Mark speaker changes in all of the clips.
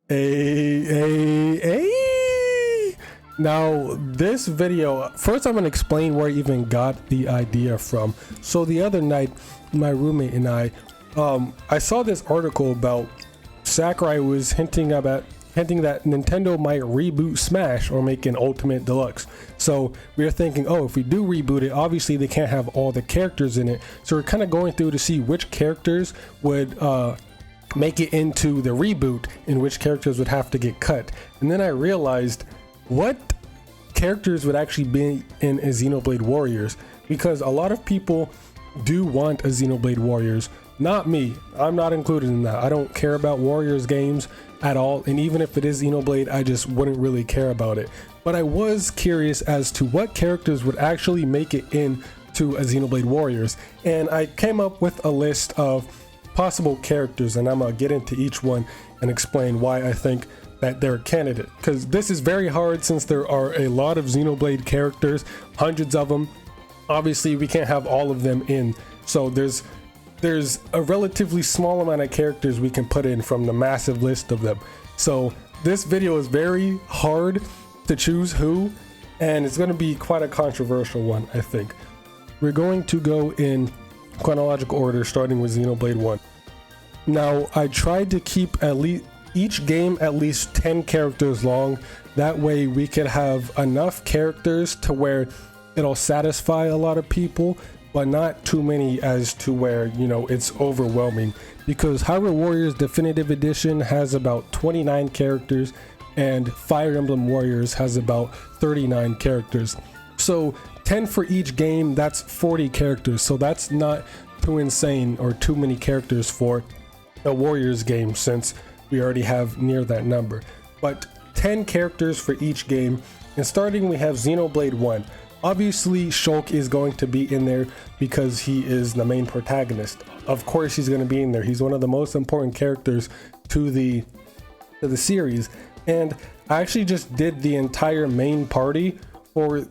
Speaker 1: Hey. Now, this video, first I'm going to explain where I even got the idea from. So the other night, my roommate and I saw this article about Sakurai was hinting that Nintendo might reboot Smash or make an Ultimate Deluxe. So we were thinking, oh, if we do reboot it, obviously they can't have all the characters in it. So we're kind of going through to see which characters would make it into the reboot and which characters would have to get cut. And then I realized what characters would actually be in a Xenoblade Warriors, because a lot of people do want a Xenoblade Warriors. Not me. I'm not included in that. I don't care about Warriors games at all, and even if it is Xenoblade, I just wouldn't really care about it. But I was curious as to what characters would actually make it into a Xenoblade Warriors, and I came up with a list of possible characters, and I'm gonna get into each one and explain why I think that they're a candidate, because this is very hard since there are a lot of Xenoblade characters, hundreds of them. Obviously we can't have all of them in, so there's a relatively small amount of characters we can put in from the massive list of them. So this video is very hard to choose who, and it's going to be quite a controversial one. I think we're going to go in chronological order, starting with Xenoblade 1. Now, I tried to keep at least each game at least 10 characters long. That way we could have enough characters to where it'll satisfy a lot of people, but not too many as to where, you know, it's overwhelming. Because Hyrule Warriors Definitive Edition has about 29 characters and Fire Emblem Warriors has about 39 characters. So 10 for each game, that's 40 characters. So that's not too insane or too many characters for a Warriors game, since we already have near that number. But 10 characters for each game. And starting, we have Xenoblade 1. Obviously Shulk is going to be in there because he is the main protagonist. Of course he's going to be in there. He's one of the most important characters to the series. And I actually just did the entire main party for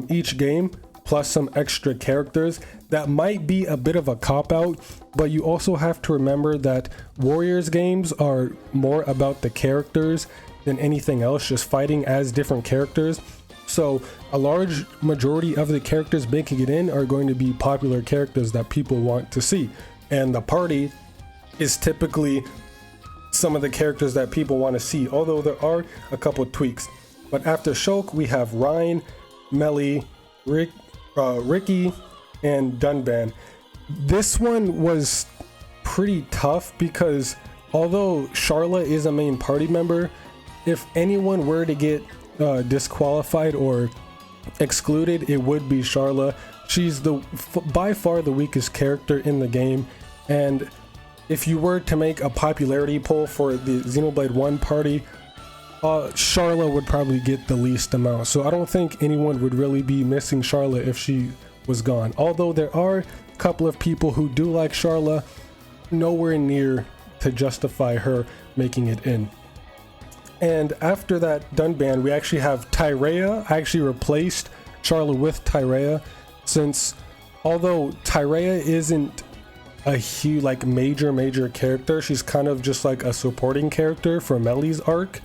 Speaker 1: each game, plus some extra characters. That might be a bit of a cop-out, but you also have to remember that Warriors games are more about the characters than anything else, just fighting as different characters. So a large majority of the characters making it in are going to be popular characters that people want to see. And the party is typically some of the characters that people want to see, although there are a couple tweaks. But after Shulk, we have Reyn, Melee, Ricky, and Dunban. This one was pretty tough because although Charla is a main party member, if anyone were to get disqualified or excluded, it would be Charla. She's by far the weakest character in the game, and if you were to make a popularity poll for the Xenoblade 1 party, Charla would probably get the least amount. So I don't think anyone would really be missing Charla if she was gone. Although there are a couple of people who do like Charla, nowhere near to justify her making it in. And after that Dunban, we actually have Tyrea. I actually replaced Charla with Tyrea, since although Tyrea isn't a huge, like, major character, she's kind of just like a supporting character for Melee's arc.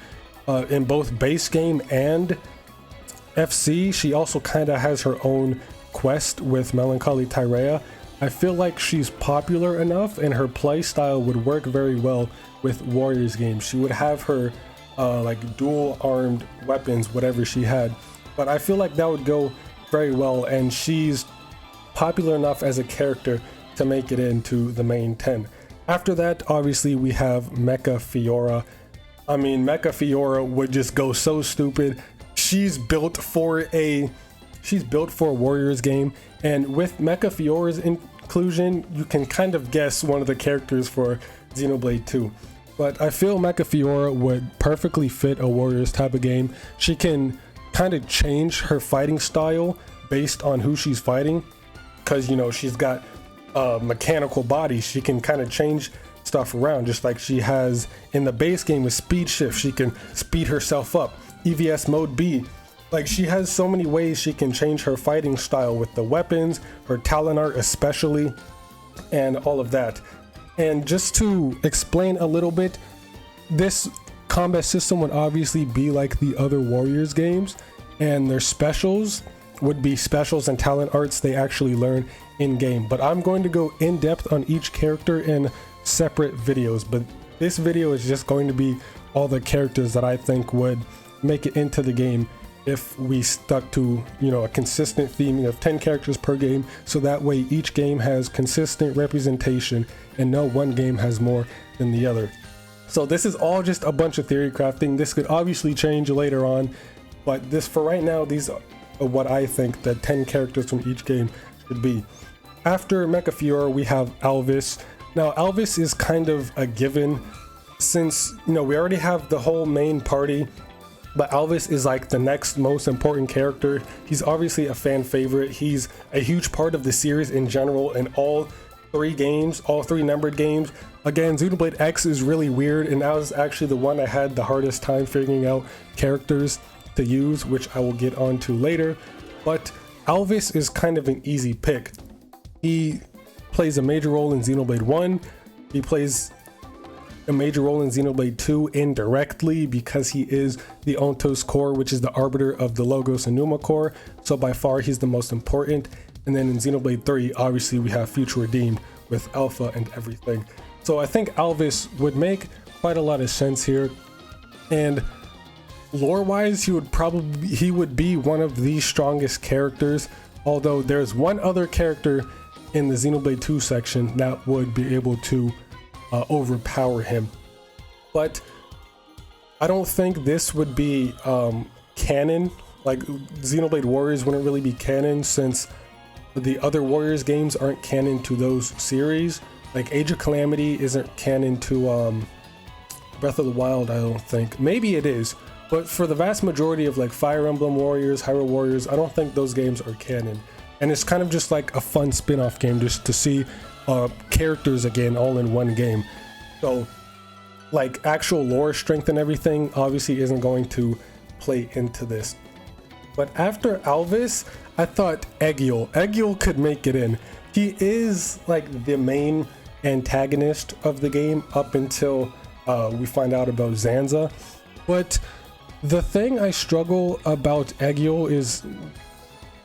Speaker 1: In both base game and FC, she also kind of has her own quest with Melancholy Tyrea. I feel like she's popular enough and her play style would work very well with Warriors games. She would have her like dual armed weapons, whatever she had, but I feel like that would go very well, and she's popular enough as a character to make it into the main 10. After that, obviously we have Mecha Fiora. I mean, Mecha Fiora would just go so stupid. She's built for a Warriors game, and with Mecha Fiora's inclusion, you can kind of guess one of the characters for Xenoblade 2. But I feel Mecha Fiora would perfectly fit a Warriors type of game. She can kind of change her fighting style based on who she's fighting, because, you know, she's got a mechanical body. She can kind of change stuff around, just like she has in the base game with Speed Shift. She can speed herself up. EVS Mode B. Like, she has so many ways she can change her fighting style with the weapons, her talent art especially, and all of that. And just to explain a little bit, this combat system would obviously be like the other Warriors games, and their specials would be specials and talent arts they actually learn in game. But I'm going to go in depth on each character in separate videos, but this video is just going to be all the characters that I think would make it into the game if we stuck to, you know, a consistent theming of 10 characters per game, so that way each game has consistent representation and no one game has more than the other. So this is all just a bunch of theory crafting. This could obviously change later on, but this, for right now, these are what I think the 10 characters from each game should be. After Mecha Fiora, we have Alvis. Now Alvis is kind of a given since, you know, we already have the whole main party, but Alvis is like the next most important character. He's obviously a fan favorite. He's a huge part of the series in general in all three games, all three numbered games. Again, Xenoblade X is really weird, and that was actually the one I had the hardest time figuring out characters to use, which I will get onto later. But Alvis is kind of an easy pick. He plays a major role in Xenoblade 1. He plays a major role in Xenoblade 2 indirectly because he is the Ontos core, which is the arbiter of the Logos and Numa core. So by far he's the most important. And then in Xenoblade 3, obviously we have Future Redeemed with Alpha and everything. So I think Alvis would make quite a lot of sense here. And lore-wise, he would be one of the strongest characters. Although there's one other character in the Xenoblade 2 section that would be able to overpower him, but I don't think this would be canon. Like Xenoblade Warriors wouldn't really be canon since the other Warriors games aren't canon to those series. Like Age of Calamity isn't canon to Breath of the Wild, I don't think. Maybe it is, but for the vast majority of like Fire Emblem Warriors, Hyrule Warriors, I don't think those games are canon. And it's kind of just like a fun spin-off game just to see characters again all in one game. So like actual lore strength and everything obviously isn't going to play into this. But after Alvis, I thought Egil could make it in. He is like the main antagonist of the game up until we find out about Zanza. But the thing I struggle about Egil is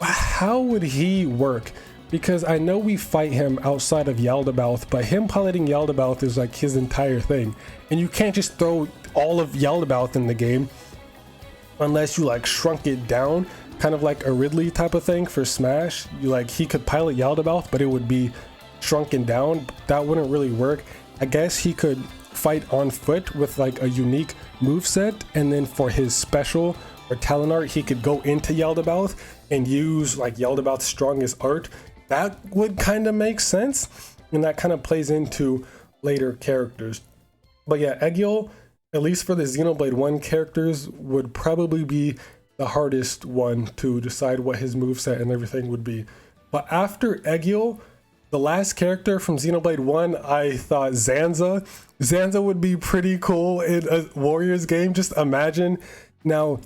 Speaker 1: how would he work? Because I know we fight him outside of Yaldabaoth, but him piloting Yaldabaoth is like his entire thing. And you can't just throw all of Yaldabaoth in the game unless you like shrunk it down, kind of like a Ridley type of thing for Smash. He could pilot Yaldabaoth, but it would be shrunken down. That wouldn't really work. I guess he could fight on foot with like a unique moveset, and then for his special or talent art, he could go into Yaldabaoth and use like Yaldabaoth's strongest art. That would kind of make sense, and that kind of plays into later characters. But yeah, Egil, at least for the Xenoblade 1 characters, would probably be the hardest one to decide what his moveset and everything would be. But after Egil, the last character from Xenoblade 1, I thought Zanza. Zanza would be pretty cool in a Warriors game, just imagine. Now,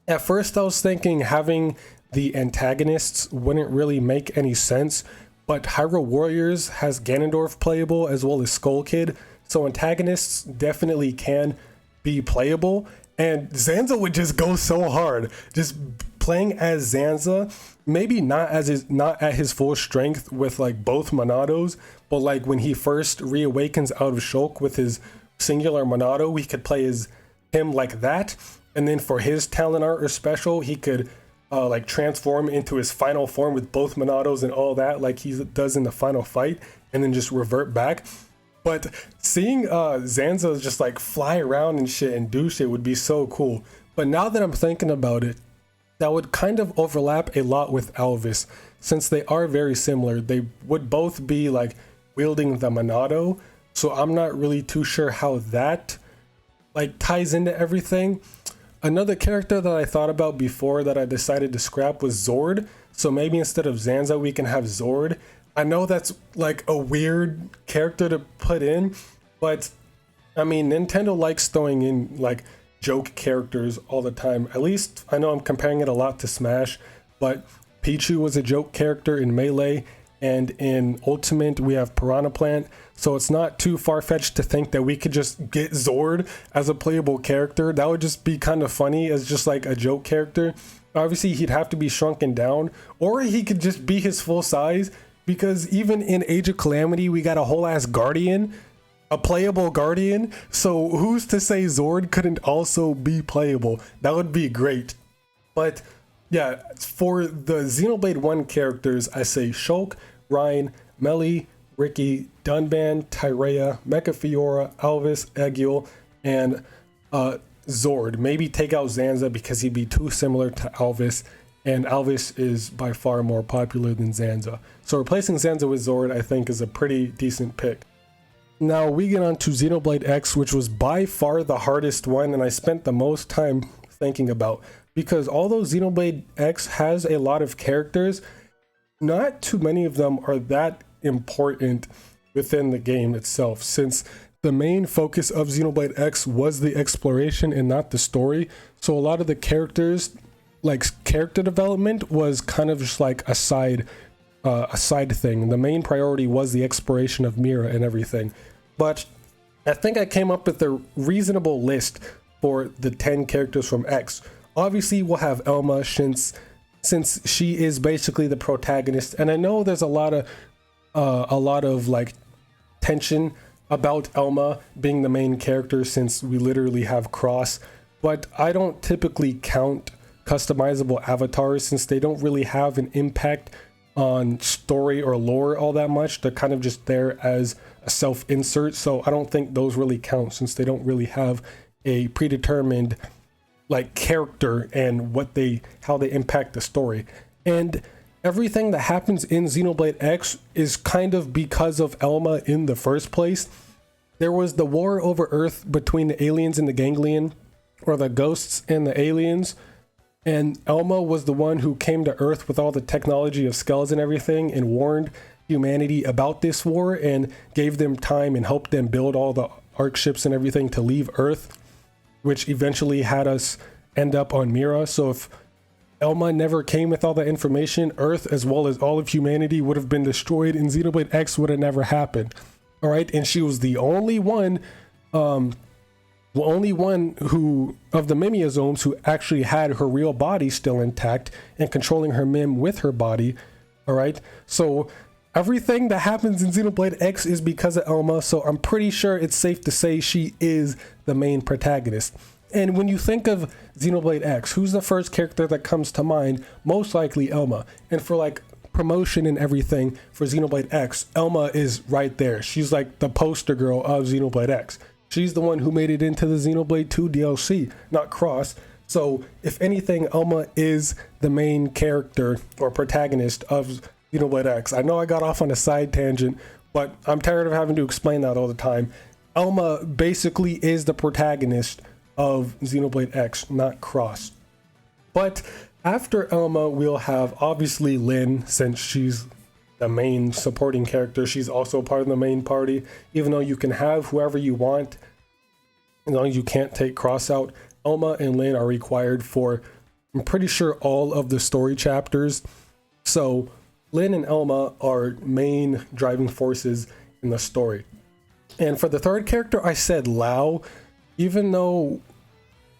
Speaker 1: at first I was thinking having the antagonists wouldn't really make any sense, but Hyrule Warriors has Ganondorf playable as well as Skull Kid, so antagonists definitely can be playable, and Zanza would just go so hard. Just playing as Zanza, maybe not at his full strength with like both Monados, but like when he first reawakens out of Shulk with his singular Monado, we could play as him like that, and then for his talent art or special, he could like transform into his final form with both Monados and all that, like he does in the final fight, and then just revert back. But seeing Zanza just like fly around and shit and do shit would be so cool. But now that I'm thinking about it, that would kind of overlap a lot with Alvis, since they are very similar. They would both be like wielding the Monado, so I'm not really too sure how that like ties into everything. Another character that I thought about before that I decided to scrap was Zord. So maybe instead of Zanza, we can have Zord. I know that's like a weird character to put in, but I mean, Nintendo likes throwing in like joke characters all the time. At least I know I'm comparing it a lot to Smash, but Pichu was a joke character in Melee, and in Ultimate we have Piranha Plant. So it's not too far-fetched to think that we could just get Zord as a playable character. That would just be kind of funny as just like a joke character. Obviously he'd have to be shrunken down, or he could just be his full size, because even in Age of Calamity we got a whole ass Guardian, a playable Guardian. So who's to say Zord couldn't also be playable? That would be great. But yeah, for the Xenoblade 1 characters, I say Shulk, Ryan, Melly, Ricky, Dunban, Tyrea, Mecha Fiora, Alvis, Egil, and Zord. Maybe take out Zanza because he'd be too similar to Alvis, and Alvis is by far more popular than Zanza. So replacing Zanza with Zord, I think, is a pretty decent pick. Now we get on to Xenoblade X, which was by far the hardest one, and I spent the most time thinking about, because although Xenoblade X has a lot of characters, not too many of them are that important within the game itself, since the main focus of Xenoblade X was the exploration and not the story. So a lot of the characters, like character development, was kind of just like a side thing. The main priority was the exploration of Mira and everything. But I think I came up with a reasonable list for the 10 characters from X. Obviously we'll have Elma, since she is basically the protagonist, and I know there's a lot of like tension about Elma being the main character since we literally have Cross, but I don't typically count customizable avatars since they don't really have an impact on story or lore all that much. They're kind of just there as a self-insert, so I don't think those really count since they don't really have a predetermined like character and how they impact the story. And everything that happens in Xenoblade X is kind of because of Elma in the first place. There was the war over Earth between the aliens and the Ganglion, or the ghosts and the aliens, and Elma was the one who came to Earth with all the technology of skulls and everything and warned humanity about this war and gave them time and helped them build all the arc ships and everything to leave Earth, which eventually had us end up on Mira. So if Elma never came with all that information, Earth as well as all of humanity would have been destroyed and Xenoblade X would have never happened. All right, and she was the only one who of the Mimiazomes who actually had her real body still intact and controlling her Mim with her body. All right, so everything that happens in Xenoblade X is because of Elma, so I'm pretty sure it's safe to say she is the main protagonist. And when you think of Xenoblade X, who's the first character that comes to mind? Most likely Elma. And for like promotion and everything for Xenoblade X, Elma is right there. She's like the poster girl of Xenoblade X. She's the one who made it into the Xenoblade 2 DLC, not Cross. So if anything, Elma is the main character or protagonist of Xenoblade X. I know I got off on a side tangent, but I'm tired of having to explain that all the time. Elma basically is the protagonist of Xenoblade X, not Cross. But after Elma, we'll have obviously Lyn, since she's the main supporting character. She's also part of the main party, even though you can have whoever you want, as long as you can't take Cross out. Elma and Lyn are required for, I'm pretty sure, all of the story chapters. So Lyn and Elma are main driving forces in the story. And for the third character, I said Lao, even though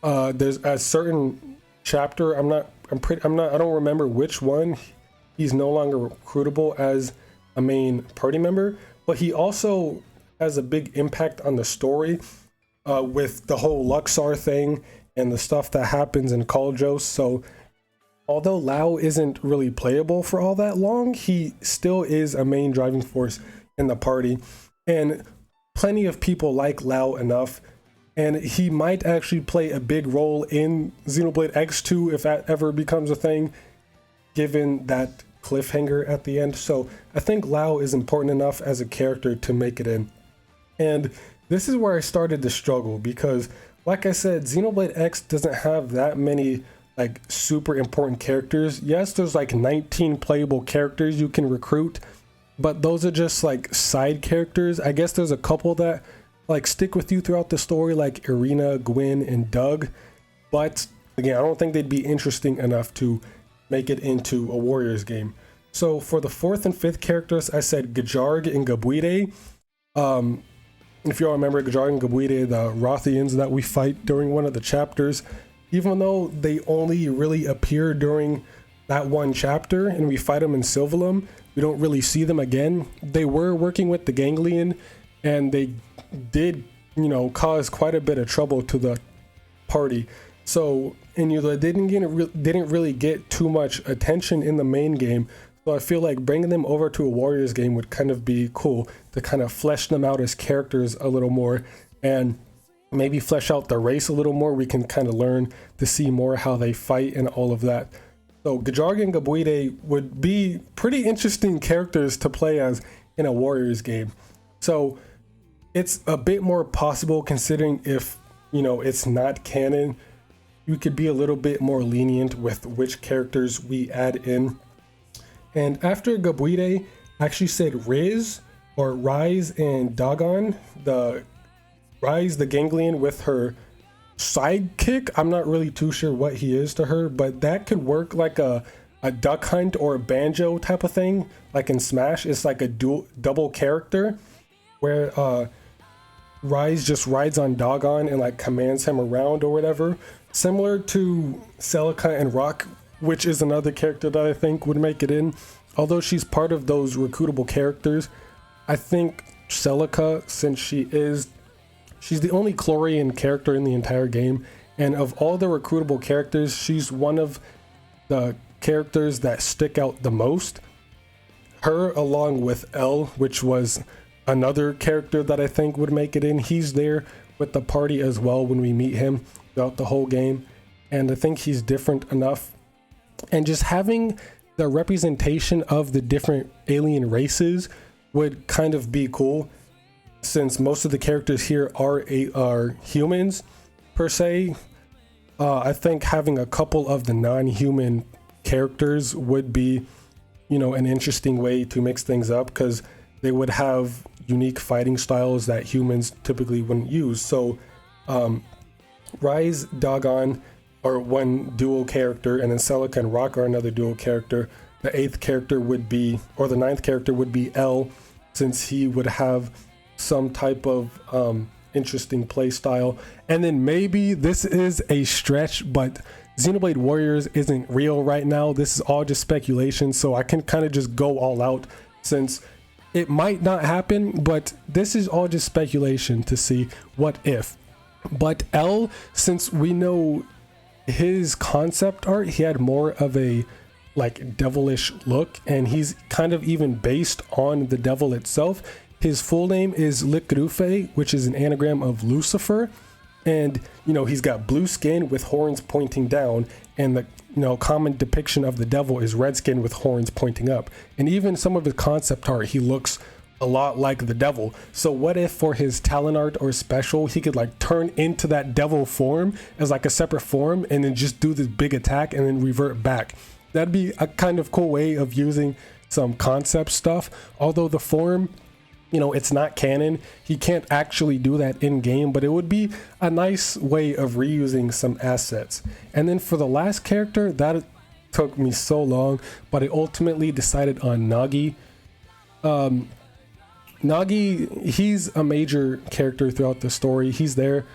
Speaker 1: there's a certain chapter, I don't remember which one, he's no longer recruitable as a main party member, but he also has a big impact on the story with the whole Luxor thing and the stuff that happens in Kaljos. So although Lao isn't really playable for all that long, he still is a main driving force in the party, and plenty of people like Lao enough, and he might actually play a big role in Xenoblade X2 if that ever becomes a thing, given that cliffhanger at the end. So I think Lao is important enough as a character to make it in. And this is where I started to struggle, because like I said, Xenoblade X doesn't have that many like super important characters. Yes, there's like 19 playable characters you can recruit, but those are just like side characters. I guess there's a couple that like stick with you throughout the story, like Irina, Gwen, and Doug, but again, I don't think they'd be interesting enough to make it into a Warriors game. So for the 4th and 5th characters, I said Gajarg and Gabuide. If you all remember, Gajarg and Gabuide, the Rothians that we fight during one of the chapters, even though they only really appear during that one chapter and we fight them in Sylvalum, we don't really see them again. They were working with the Ganglion, and they did, you know, cause quite a bit of trouble to the party. So, and they didn't really get too much attention in the main game. So I feel like bringing them over to a Warriors game would kind of be cool to kind of flesh them out as characters a little more, and maybe flesh out the race a little more. We can kind of learn to see more how they fight and all of that. So Gajarg and Gabuide would be pretty interesting characters to play as in a Warriors game. So it's a bit more possible, considering if, you know, it's not canon, you could be a little bit more lenient with which characters we add in. And after Gabuide, I actually said Rise and Dagon. The Rise, the Ganglion with her sidekick. I'm not really too sure what he is to her, but that could work like a duck hunt or a banjo type of thing, like in Smash. It's like a double character where Rise just rides on Dagon and like commands him around or whatever, similar to Celica and Rock, which is another character that I think would make it in. Although she's part of those recruitable characters, I think Celica, since she's the only Chlorian character in the entire game, and of all the recruitable characters, she's one of the characters that stick out the most. Her, along with L, which was another character that I think would make it in. He's there with the party as well when we meet him throughout the whole game, and I think he's different enough. And just having the representation of the different alien races would kind of be cool, since most of the characters here are humans per se. I think having a couple of the non-human characters would be, you know, an interesting way to mix things up, because they would have unique fighting styles that humans typically wouldn't use. So Rise, Dagon are one dual character, and then Celica and Rock are another dual character. The 8th character would be, or the 9th character would be L, since he would have some type of interesting play style. And then maybe this is a stretch, but Xenoblade Warriors isn't real right now. This is all just speculation, so I can kind of just go all out, since it might not happen, but this is all just speculation to see what if. But L, since we know his concept art, he had more of a like devilish look, and he's kind of even based on the devil itself. His full name is Likrufe, which is an anagram of Lucifer, and you know, he's got blue skin with horns pointing down, and the common depiction of the devil is red skin with horns pointing up. And even some of his concept art, he looks a lot like the devil. So what if for his talent art or special, he could like turn into that devil form as like a separate form, and then just do this big attack and then revert back? That'd be a kind of cool way of using some concept stuff. Although the form, you know, it's not canon, he can't actually do that in game, but it would be a nice way of reusing some assets. And then for the last character, that took me so long, but I ultimately decided on Nagi. Nagi, he's a major character throughout the story. He's there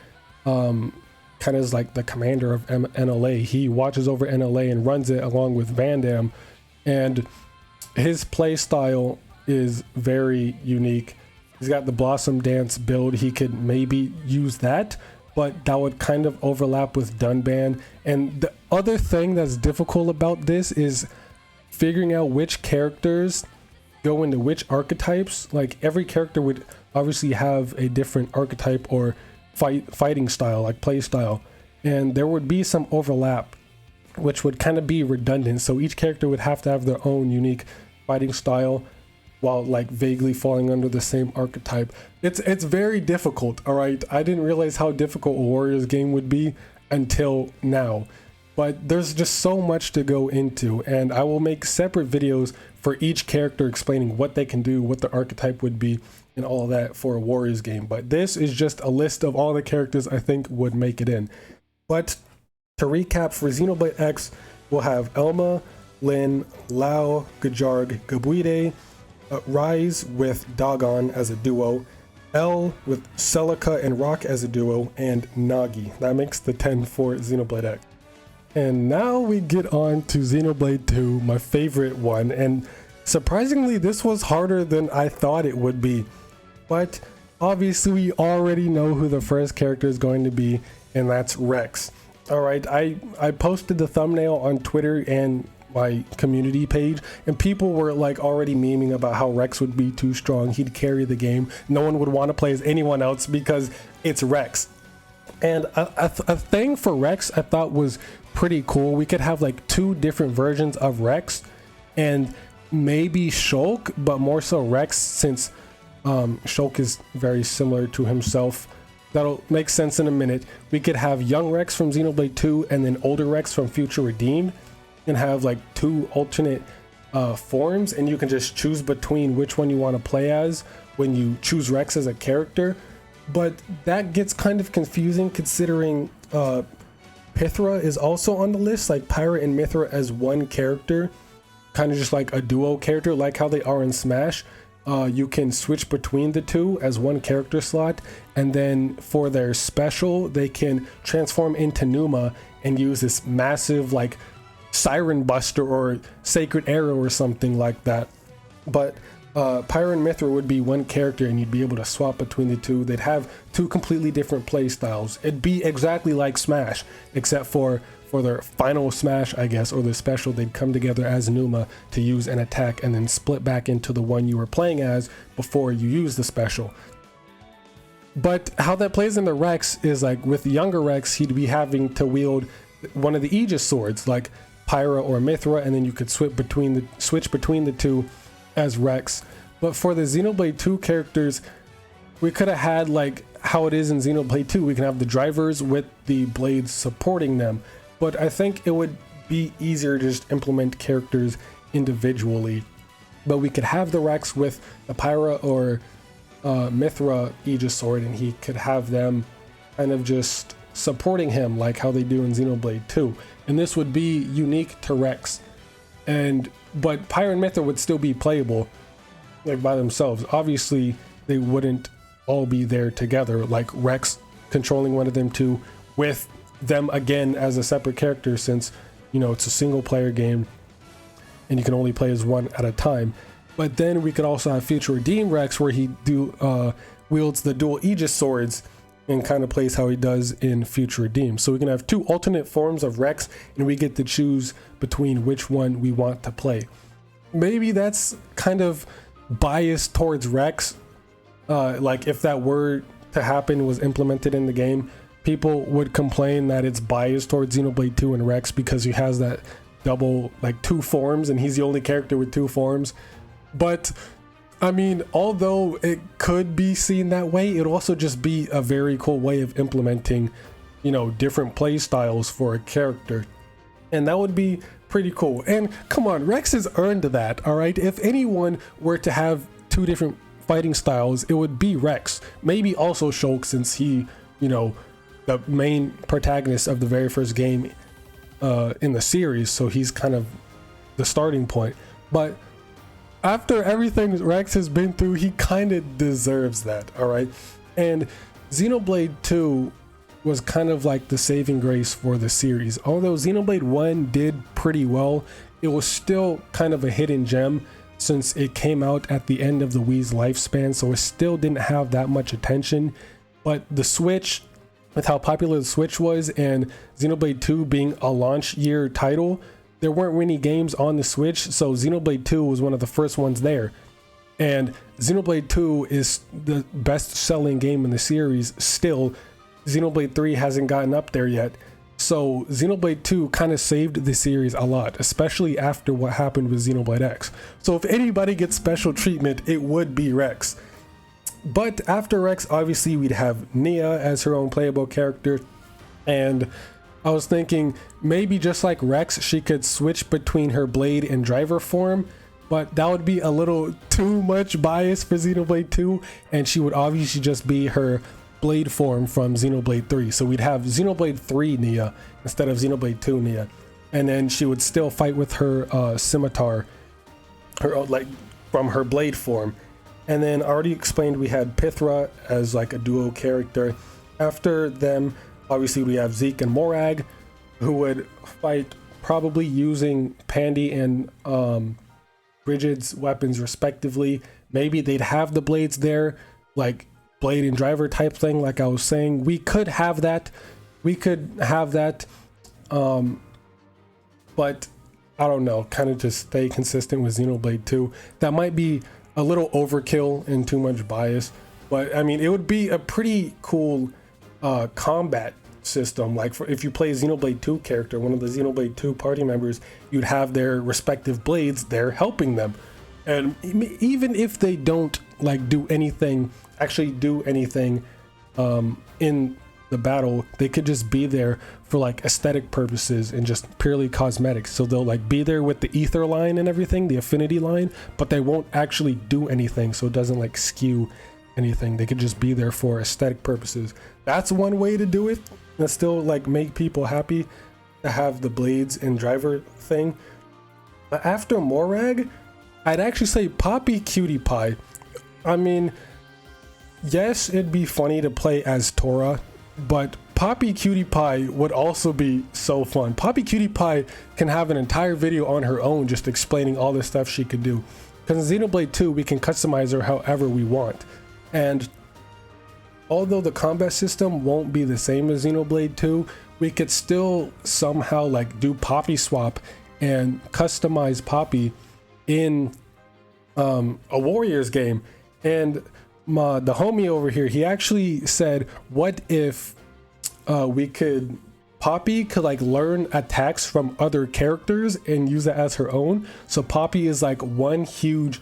Speaker 1: kind of as like the commander of NLA. He watches over NLA and runs it along with Van Damme, and his play style is very unique. He's got the Blossom Dance build. He could maybe use that, but that would kind of overlap with Dunban. And the other thing that's difficult about this is figuring out which characters go into which archetypes. Like every character would obviously have a different archetype or fighting style, like play style, and there would be some overlap, which would kind of be redundant. So each character would have to have their own unique fighting style while like vaguely falling under the same archetype. It's very difficult. All right, I didn't realize how difficult a Warriors game would be until now, but there's just so much to go into, and I will make separate videos for each character explaining what they can do, what the archetype would be, and all of that for a Warriors game. But this is just a list of all the characters I think would make it in. But to recap, for Xenoblade X, we'll have Elma, Lin, Lao, Gajarg, Gabuide, Rise with Dagon as a duo, L with Celica and Rock as a duo, and Nagi. That makes the 10 for Xenoblade X. And now we get on to Xenoblade 2, my favorite one, and surprisingly this was harder than I thought it would be. But obviously we already know who the first character is going to be, and that's Rex. Alright, I posted the thumbnail on Twitter and my community page, and people were like already memeing about how Rex would be too strong, he'd carry the game, no one would want to play as anyone else because it's Rex. And a thing for Rex I thought was pretty cool. We could have like 2 different versions of Rex, and maybe Shulk, but more so Rex, since Shulk is very similar to himself. That'll make sense in a minute. We could have young Rex from Xenoblade 2 and then older Rex from Future Redeemed, and have like 2 alternate forms, and you can just choose between which one you want to play as when you choose Rex as a character. But that gets kind of confusing considering Pythra is also on the list, like Pyra and Mythra as one character, kind of just like a duo character, like how they are in Smash. You can switch between the 2 as one character slot, and then for their special they can transform into Numa and use this massive like Siren Buster or Sacred Arrow or something like that. But Pyra and Mythra would be one character, and you'd be able to swap between the 2. They'd have 2 completely different play styles. It'd be exactly like Smash, except for their final Smash, I guess, or the special, they'd come together as Numa to use an attack and then split back into the one you were playing as before you use the special. But how that plays in the Rex is like with younger Rex, he'd be having to wield one of the Aegis swords, like Pyra or Mythra, and then you could switch between the 2 as Rex. But for the Xenoblade 2 characters, we could have had like how it is in Xenoblade 2. We can have the drivers with the blades supporting them, but I think it would be easier to just implement characters individually. But we could have the Rex with the Pyra or Mythra Aegis sword, and he could have them kind of just supporting him like how they do in Xenoblade 2. And this would be unique to Rex. But Pyra and Mythra would still be playable like by themselves. Obviously they wouldn't all be there together, like Rex controlling one of them 2 with them again as a separate character, since you know it's a single player game and you can only play as one at a time. But then we could also have Future Redeem Rex, where he wields the dual Aegis swords and kind of plays how he does in Future Redeem. So we can have 2 alternate forms of Rex, and we get to choose between which one we want to play. Maybe that's kind of biased towards Rex. Like if that were to happen, was implemented in the game, people would complain that it's biased towards Xenoblade 2 and Rex because he has that double, like 2 forms, and he's the only character with 2 forms. But I mean, although it could be seen that way, it'd also just be a very cool way of implementing, you know, different play styles for a character. And that would be pretty cool. And come on, Rex has earned that, alright? If anyone were to have 2 different fighting styles, it would be Rex. Maybe also Shulk, since he, you know, the main protagonist of the very first game in the series, so he's kind of the starting point. But after everything Rex has been through, he kind of deserves that, alright? And Xenoblade 2 was kind of like the saving grace for the series. Although Xenoblade 1 did pretty well, it was still kind of a hidden gem since it came out at the end of the Wii's lifespan, so it still didn't have that much attention. But the Switch, with how popular the Switch was, and Xenoblade 2 being a launch year title, there weren't many games on the Switch, so Xenoblade 2 was one of the first ones there. And Xenoblade 2 is the best-selling game in the series still. Xenoblade 3 hasn't gotten up there yet. So Xenoblade 2 kind of saved the series a lot, especially after what happened with Xenoblade X. So if anybody gets special treatment, it would be Rex. But after Rex, obviously we'd have Nia as her own playable character. And I was thinking maybe just like Rex, she could switch between her blade and driver form, but that would be a little too much bias for Xenoblade 2, and she would obviously just be her blade form from Xenoblade 3. So we'd have Xenoblade 3 Nia instead of Xenoblade 2 Nia. and then she would still fight with her scimitar, her like from her blade form. And then I already explained we had Pithra as like a duo character. After them, obviously we have Zeke and Morag, who would fight probably using Pandy and Brigid's weapons respectively. Maybe they'd have the blades there, like blade and driver type thing, like I was saying. We could have that. But I don't know, kind of just stay consistent with Xenoblade 2. That might be a little overkill and too much bias, but I mean, it would be a pretty cool combat system. Like if you play a Xenoblade 2 character, one of the Xenoblade 2 party members, you'd have their respective blades there helping them. And even if they don't like actually do anything in the battle, they could just be there for like aesthetic purposes and just purely cosmetics. So they'll like be there with the ether line and everything, the affinity line, but they won't actually do anything, so it doesn't like skew anything. They could just be there for aesthetic purposes. That's one way to do it and still like make people happy, to have the blades and driver thing. But after Morag, I'd actually say Poppy Cutie Pie. I mean, yes, it'd be funny to play as Torna, but Poppy Cutie Pie would also be so fun. Poppy Cutie Pie can have an entire video on her own just explaining all the stuff she could do. Because in Xenoblade 2, we can customize her however we want. And although the combat system won't be the same as Xenoblade 2, we could still somehow like do Poppy swap and customize Poppy in a Warriors game. And the homie over here, he actually said, what if Poppy could like learn attacks from other characters and use it as her own. So Poppy is like one huge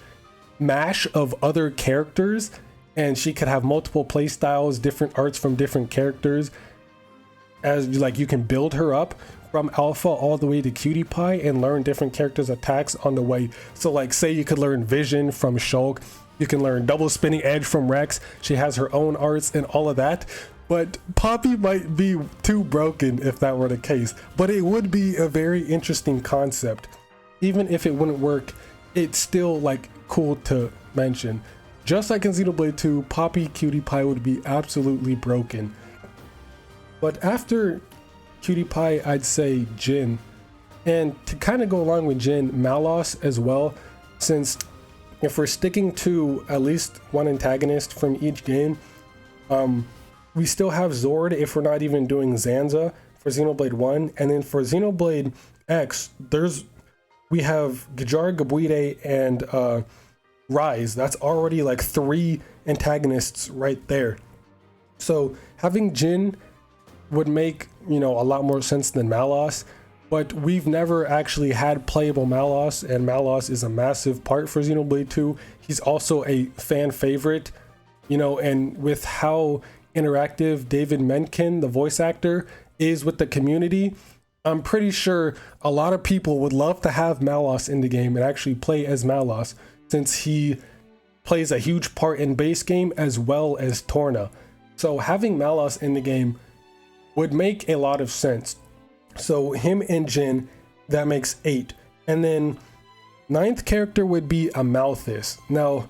Speaker 1: mash of other characters, and she could have multiple play styles, different arts from different characters, as like you can build her up from alpha all the way to Cutie Pie and learn different characters' attacks on the way. So like say you could learn Vision from Shulk, you can learn double spinning edge from Rex. She has her own arts and all of that. But Poppy might be too broken if that were the case. But it would be a very interesting concept. Even if it wouldn't work, it's still like cool to mention. Just like in Xenoblade 2, Poppy Cutie Pie would be absolutely broken. But after Cutie Pie, I'd say Jin. And to kind of go along with Jin, Malos as well, since if we're sticking to at least one antagonist from each game, we still have Zord if we're not even doing Zanza for Xenoblade 1. And then for Xenoblade X, we have Gajar, Gabuide, and Rise. That's already like 3 antagonists right there. So having Jin would make, a lot more sense than Malos. But we've never actually had playable Malos, and Malos is a massive part for Xenoblade 2. He's also a fan favorite, and with how interactive David Mencken, the voice actor, is with the community, I'm pretty sure a lot of people would love to have Malos in the game and actually play as Malos, since he plays a huge part in base game as well as Torna. So having Malos in the game would make a lot of sense. So him and Jin, that makes 8. And then 9th character would be Amalthus. Now,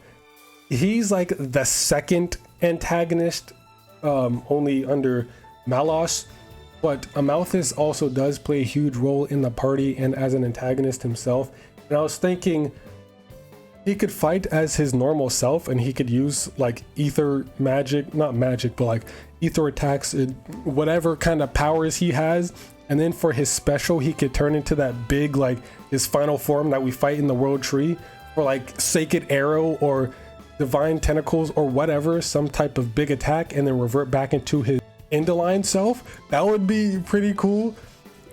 Speaker 1: he's like the second antagonist, only under Malos. But Amalthus also does play a huge role in the party and as an antagonist himself. And I was thinking he could fight as his normal self, and he could use like ether magic, not magic, but like ether attacks, whatever kind of powers he has. And then for his special, he could turn into that big, like his final form that we fight in the World Tree, or like Sacred Arrow or Divine Tentacles or whatever, some type of big attack, and then revert back into his Indoline self. That would be pretty cool.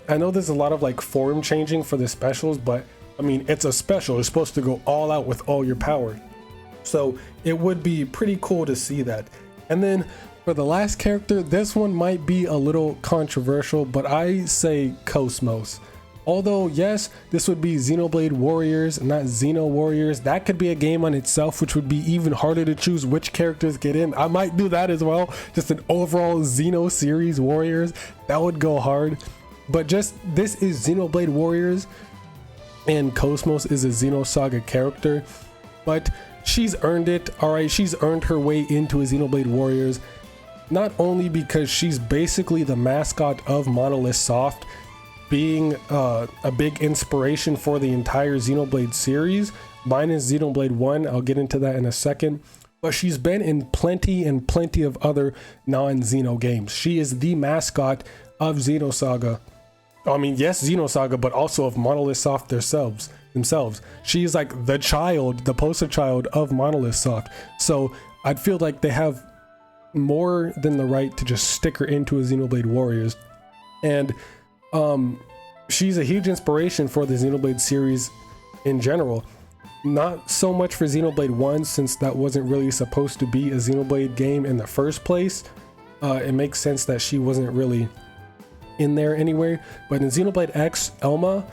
Speaker 1: I know there's a lot of like form changing for the specials, but I mean, it's a special. It's supposed to go all out with all your power. So it would be pretty cool to see that. And then for the last character, this one might be a little controversial, but I say Cosmos. Although, yes, this would be Xenoblade Warriors, not Xeno Warriors. That could be a game on itself, which would be even harder to choose which characters get in. I might do that as well. Just an overall Xeno series Warriors. That would go hard. But just, this is Xenoblade Warriors, and Cosmos is a Xenosaga character, but she's earned it. All right, she's earned her way into a Xenoblade Warriors, not only because she's basically the mascot of Monolith Soft, being a big inspiration for the entire Xenoblade series, minus Xenoblade 1, I'll get into that in a second, but she's been in plenty of other non-Xeno games. She is the mascot of Xenosaga. I mean, yes, Xenosaga, but also of Monolith Soft themselves. She's like the child, the poster child of Monolith Soft. So I'd feel like they have more than the right to just stick her into a Xenoblade Warriors. And she's a huge inspiration for the Xenoblade series in general. Not so much for Xenoblade 1, since that wasn't really supposed to be a Xenoblade game in the first place. It makes sense that she wasn't really in there anywhere. But in Xenoblade X, Elma,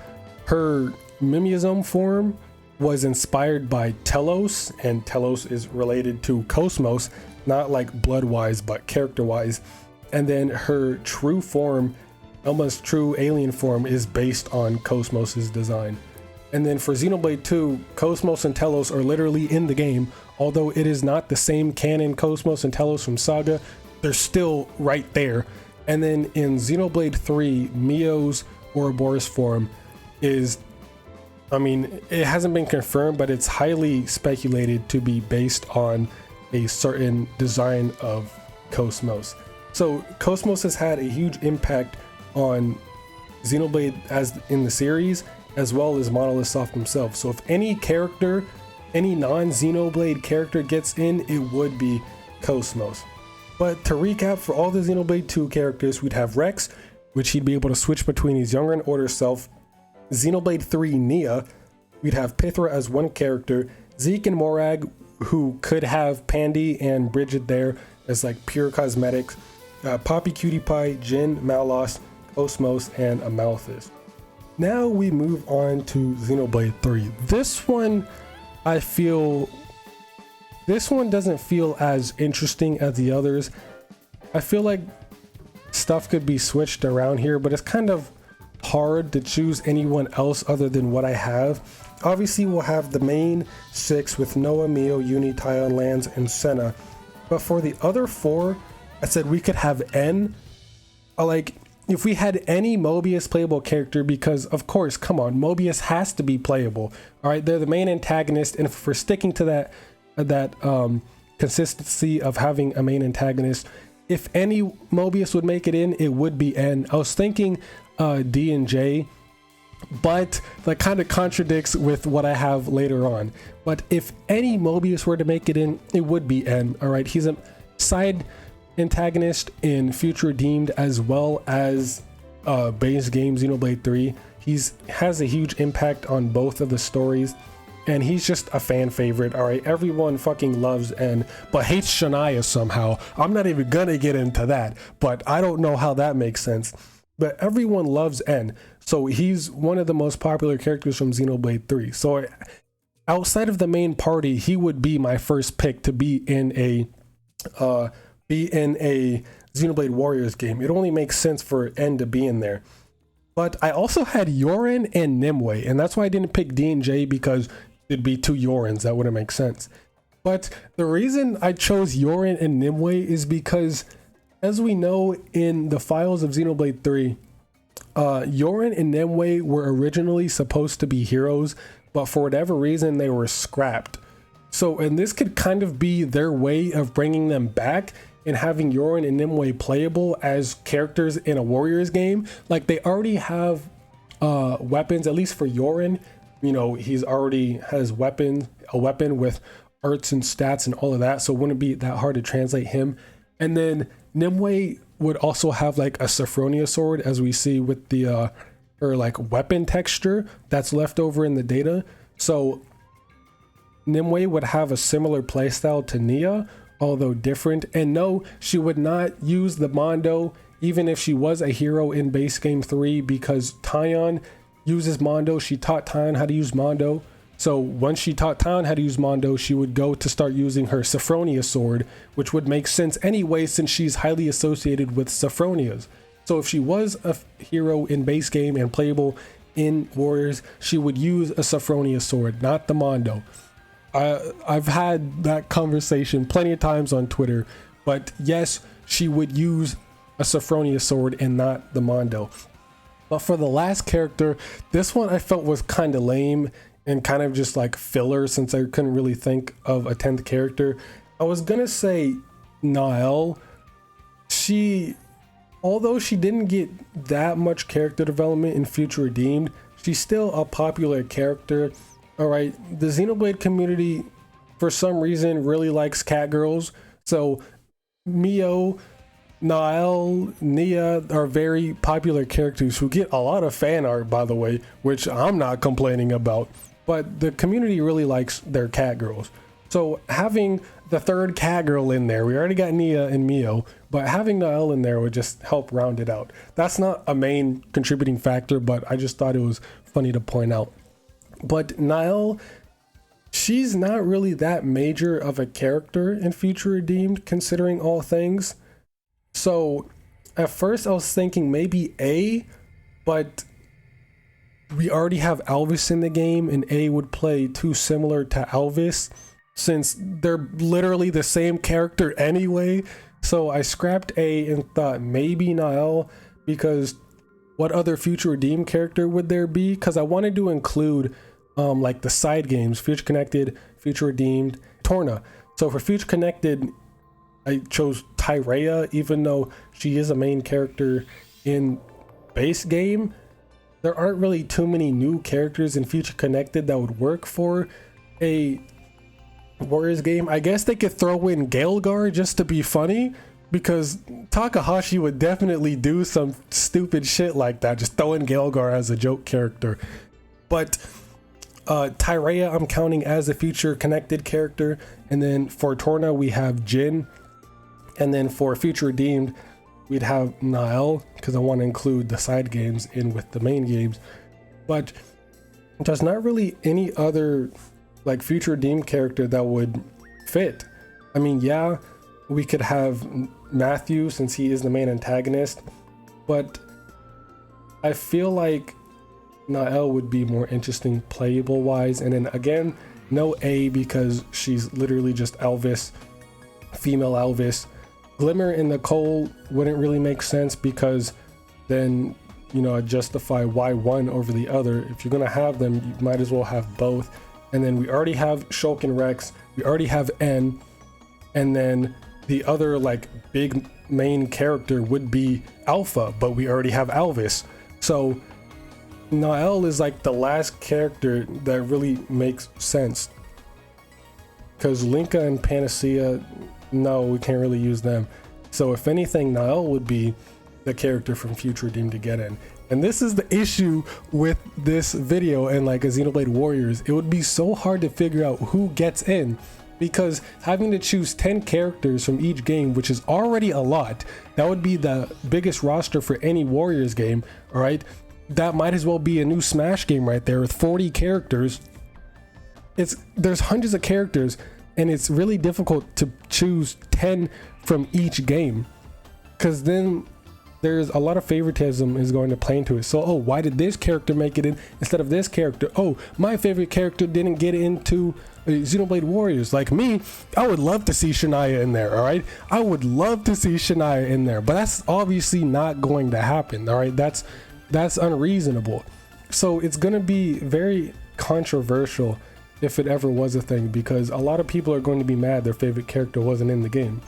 Speaker 1: her Mimiazome form was inspired by Telos, and Telos is related to Cosmos, not like blood-wise, but character-wise. And then her true form, Elma's true alien form, is based on Cosmos's design. And then for Xenoblade 2, Cosmos and Telos are literally in the game. Although it is not the same canon Cosmos and Telos from Saga, they're still right there. And then in Xenoblade 3, Mio's Ouroboros form is, I mean, it hasn't been confirmed, but it's highly speculated to be based on a certain design of Cosmos. So Cosmos has had a huge impact on Xenoblade as in the series, as well as Monolith Soft themselves. So if any character, any non-Xenoblade character gets in, it would be Cosmos. But to recap, for all the Xenoblade 2 characters, we'd have Rex, which he'd be able to switch between his younger and older self. Xenoblade 3 Nia, we'd have Pythra as one character, Zeke and Morag, who could have Pandy and Bridget there as like pure cosmetics, Poppy, Cutie Pie, Jin, Malos, Cosmos, and Amalthus. Now we move on to Xenoblade 3. This one doesn't feel as interesting as the others. I feel like stuff could be switched around here, but it's kind of hard to choose anyone else other than what I have. Obviously, we'll have the main 6 with Noah, Mio, Uni, Tyon, Lance, and Senna. But for the other 4, I said we could have N. Like, if we had any Mobius playable character, because of course, come on, Mobius has to be playable. All right, they're the main antagonist, and if we're sticking to that consistency of having a main antagonist, if any Mobius would make it in, it would be N. I was thinking D and J, but that kind of contradicts with what I have later on. But if any Mobius were to make it in, it would be N. All right, he's a side antagonist in Future Redeemed, as well as base game Xenoblade 3. He's has a huge impact on both of the stories, and he's just a fan favorite. All right, everyone fucking loves N, but hates Shania somehow. I'm not even gonna get into that, but I don't know how that makes sense. But everyone loves N, so he's one of the most popular characters from Xenoblade 3. So outside of the main party, he would be my first pick to be in a Xenoblade Warriors game. It only makes sense for N to be in there. But I also had Yorin and Nimue, and that's why I didn't pick D and J, because it'd be 2 Yorins. That wouldn't make sense. But the reason I chose Yorin and Nimue is because, as we know in the files of Xenoblade 3, Yorin and Nimue were originally supposed to be heroes, but for whatever reason they were scrapped. So, and this could kind of be their way of bringing them back and having Yorin and Nimue playable as characters in a Warriors game. Like, they already have weapons, at least for Yorin. You know, he's already has a weapon with arts and stats and all of that, so it wouldn't be that hard to translate him. And then Nimue would also have like a Sophronia sword, as we see with the her like weapon texture that's left over in the data. So Nimue would have a similar playstyle to Nia, although different. And no, she would not use the Mondo, even if she was a hero in base game 3, because Tyon uses Mondo. She taught Tyon how to use Mondo. So once she taught Tyon how to use Mondo, she would go to start using her Sophronia sword, which would make sense anyway, since she's highly associated with Sophronias. So if she was a hero in base game and playable in Warriors, she would use a Sophronia sword, not the Mondo. I've had that conversation plenty of times on Twitter, but yes, she would use a Sophronia sword and not the Mondo. But for the last character, this one I felt was kind of lame and kind of just like filler, since I couldn't really think of a 10th character. I was gonna say Nael. Although she didn't get that much character development in Future Redeemed, she's still a popular character. All right, the Xenoblade community, for some reason, really likes cat girls. So Mio, Nael, Nia are very popular characters who get a lot of fan art, by the way, which I'm not complaining about. But the community really likes their cat girls. So having the third cat girl in there, we already got Nia and Mio, but having Nael in there would just help round it out. That's not a main contributing factor, but I just thought it was funny to point out. But Nael, she's not really that major of a character in Future Redeemed, considering all things. So at first I was thinking maybe A, but we already have Alvis in the game, and A would play too similar to Alvis, since they're literally the same character anyway. So I scrapped A and thought maybe Nael, because what other Future Redeemed character would there be? Because I wanted to include like the side games, Future Connected, Future Redeemed, Torna. So for Future Connected, I chose Tyrea, even though she is a main character in base game. There aren't really too many new characters in Future Connected that would work for a Warriors game. I guess they could throw in Galgar just to be funny, because Takahashi would definitely do some stupid shit like that, just throw in Galgar as a joke character. But Tyrea I'm counting as a Future Connected character, and then for Torna we have Jin, and then for Future Redeemed we'd have Nael, because I want to include the side games in with the main games. But there's not really any other like Future Redeemed character that would fit. I mean, yeah, we could have Matthew, since he is the main antagonist, but I feel like Nael would be more interesting playable wise. And then again, no A, because she's literally just Alvis, female Alvis. Glimmer and Nicole wouldn't really make sense, because then, you know, I'd justify why one over the other. If you're gonna have them, you might as well have both. And then we already have Shulk and Rex, we already have N, and then the other like big main character would be Alpha, but we already have Alvis. So Nael is like the last character that really makes sense, because Linka and Panacea, no, we can't really use them. So if anything, Nael would be the character from Future Redeemed to get in. And this is the issue with this video and like a Xenoblade Warriors. It would be so hard to figure out who gets in, because having to choose 10 characters from each game, which is already a lot, that would be the biggest roster for any Warriors game. All right, that might as well be a new Smash game right there with 40 characters. There's hundreds of characters, and it's really difficult to choose 10 from each game, because then there's a lot of favoritism is going to play into it. So, oh, why did this character make it in instead of this character? Oh, my favorite character didn't get into Xenoblade Warriors. Like me, I would love to see Shania in there, all right? I would love to see Shania in there, but that's obviously not going to happen, all right? That's unreasonable. So it's going to be very controversial if it ever was a thing, because a lot of people are going to be mad their favorite character wasn't in the game.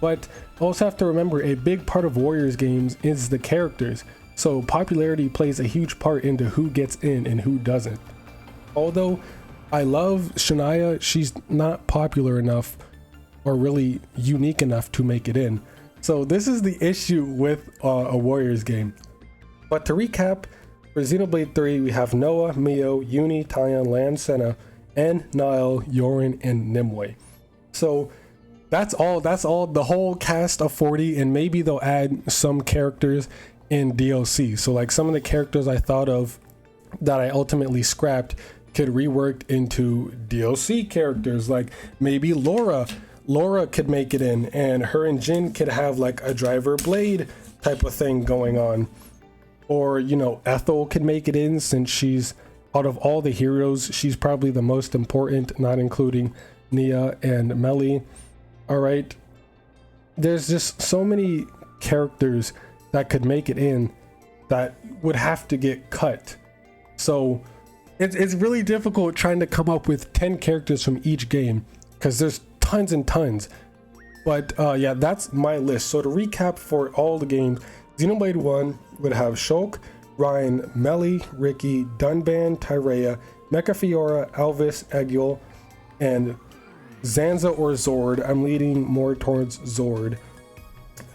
Speaker 1: But also have to remember, a big part of Warriors games is the characters. So popularity plays a huge part into who gets in and who doesn't. Although I love Shania, she's not popular enough or really unique enough to make it in. So this is the issue with a Warriors game. But to recap, for Xenoblade 3, we have Noah, Mio, Uni, Tyon, Lan, Senna, and Nael, Yorin, and Nimue. So that's all the whole cast of 40, and maybe they'll add some characters in DLC. So like some of the characters I thought of that I ultimately scrapped could reworked into DLC characters, like maybe Laura could make it in, and her and Jin could have like a driver blade type of thing going on. Or, you know, Ethel could make it in, since she's, out of all the heroes, she's probably the most important, not including Nia and Melly. All right. There's just so many characters that could make it in that would have to get cut. So it's really difficult trying to come up with 10 characters from each game, because there's tons and tons. But yeah, that's my list. So to recap for all the games, Xenoblade 1 would have Shulk, Ryan, Melly, Ricky, Dunban, Tyrea, Mecha Fiora, Alvis, Egil, and Zanza or Zord. I'm leaning more towards Zord.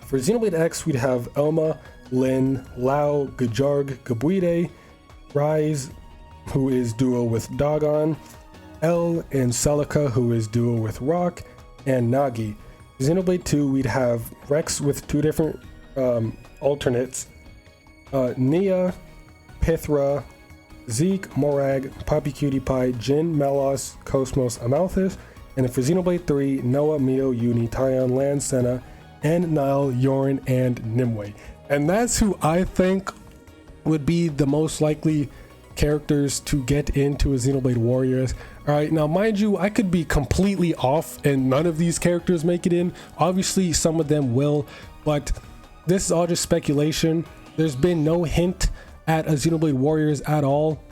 Speaker 1: For Xenoblade X, we'd have Elma, Lin, Lao, Gajarg, Gabuide, Rise, who is duo with Dogon, El and Celica, who is duo with Rock, and Nagi. Xenoblade 2, we'd have Rex with 2 different alternates, Nia, Pithra, Zeke, Morag, Poppy Cutie Pie, Jin, Melos, Cosmos, Amalthus. And for Xenoblade 3, Noah, Mio, Uni, Tyon, Lan, Senna, and Nile, Yorin, and Nimue. And that's who I think would be the most likely characters to get into a Xenoblade Warriors. All right, now mind you, I could be completely off and none of these characters make it in. Obviously some of them will, but this is all just speculation. There's been no hint at a Xenoblade Warriors at all.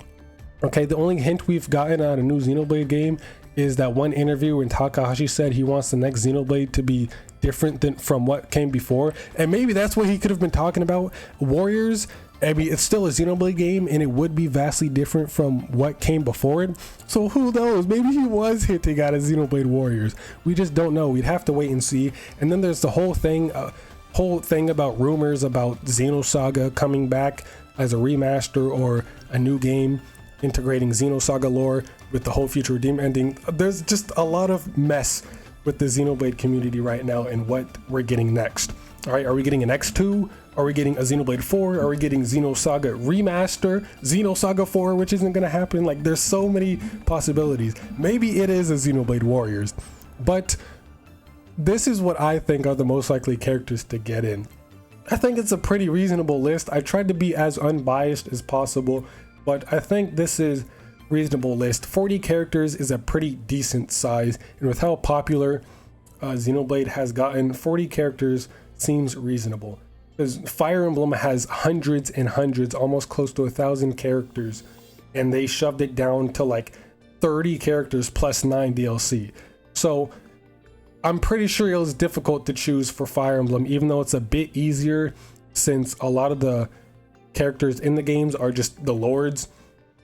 Speaker 1: Okay, the only hint we've gotten at a new Xenoblade game is that one interview when Takahashi said he wants the next Xenoblade to be different than from what came before, and maybe that's what he could have been talking about. Warriors, I mean, it's still a Xenoblade game and it would be vastly different from what came before it. So who knows, maybe he was hinting at a Xenoblade Warriors. We just don't know. We'd have to wait and see. And then there's the whole thing about rumors about Xenosaga coming back as a remaster or a new game integrating Xenosaga lore with the whole Future Redeem ending. There's just a lot of mess with the Xenoblade community right now and what we're getting next. All right, are we getting an X2? Are we getting a Xenoblade 4? Are we getting Xenosaga Remaster? Xenosaga 4, which isn't gonna happen? Like, there's so many possibilities. Maybe it is a Xenoblade Warriors, but this is what I think are the most likely characters to get in. I think it's a pretty reasonable list. I tried to be as unbiased as possible, but I think this is reasonable list. 40 characters is a pretty decent size, and with how popular Xenoblade has gotten, 40 characters seems reasonable. Because Fire Emblem has hundreds and hundreds, almost close to 1,000 characters, and they shoved it down to like 30 characters plus 9 DLC. So I'm pretty sure it was difficult to choose for Fire Emblem, even though it's a bit easier since a lot of the characters in the games are just the lords,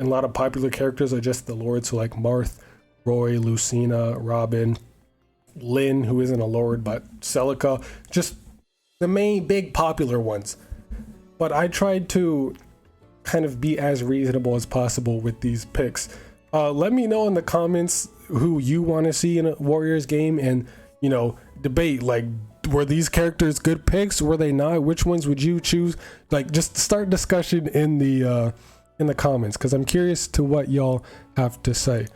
Speaker 1: and a lot of popular characters are just the lords, so like Marth, Roy, Lucina, Robin, Lin, who isn't a lord, but Celica, just the main big popular ones. But I tried to kind of be as reasonable as possible with these picks. Let me know in the comments who you want to see in a Warriors game, and you know, debate like, were these characters good picks? Were they not? Which ones would you choose? Like, just start discussion in the comments, because I'm curious to what y'all have to say.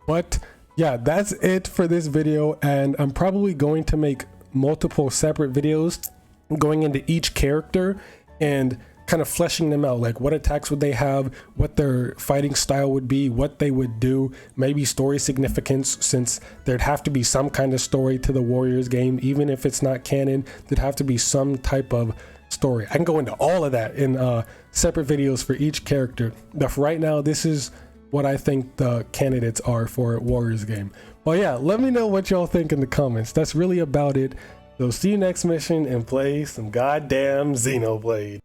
Speaker 1: But yeah, that's it for this video, and I'm probably going to make multiple separate videos going into each character and kind of fleshing them out, like what attacks would they have, what their fighting style would be, what they would do, maybe story significance, since there'd have to be some kind of story to the Warriors game. Even if it's not canon, there'd have to be some type of story. I can go into all of that in separate videos for each character, but for right now, this is what I think the candidates are for a Warriors game. Well, yeah, let me know what y'all think in the comments. That's really about it. So see you next mission and play some goddamn Xenoblade.